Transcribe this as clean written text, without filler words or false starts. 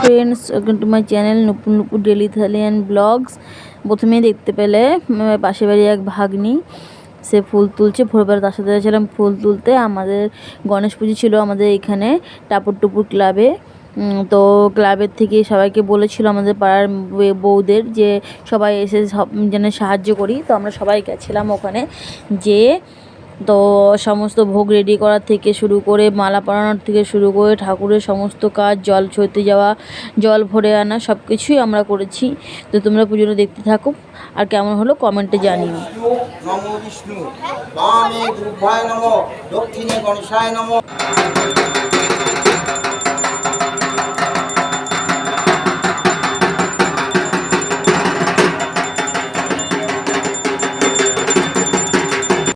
Friends, welcome to my channel Nupur Nupur daily থালিয়ান blogs. প্রথমেই দেখতে পেলে পাশে বাড়ি এক ভাগ্নি, সে ফুল তুলছে। ভোরবেলা তার সাথে ছিলাম ফুল তুলতে। আমাদের গণেশ পুজো ছিল আমাদের এখানে টাপুর টুপুর ক্লাবে। তো ক্লাবের থেকে সবাইকে বলেছিল আমাদের পাড়ার বউদের যে সবাই এসে সব যেন সাহায্য করি। তো আমরা সবাই গেছিলাম ওখানে। যে তো সমস্ত ভোগ রেডি করার থেকে শুরু করে মালা পরানোর থেকে শুরু করে ঠাকুরের সমস্ত কাজ, জল ছড়তে যাওয়া, জল ভরে আনা, সব কিছুই আমরা করেছি। তো তোমরা পুজোটা দেখতে থাকো, আর কেমন হলো কমেন্টে জানিও। নমো বিষ্ণু, বামে গুরুভ্যায় নমঃ, দক্ষিণে গণেশায় নমঃ।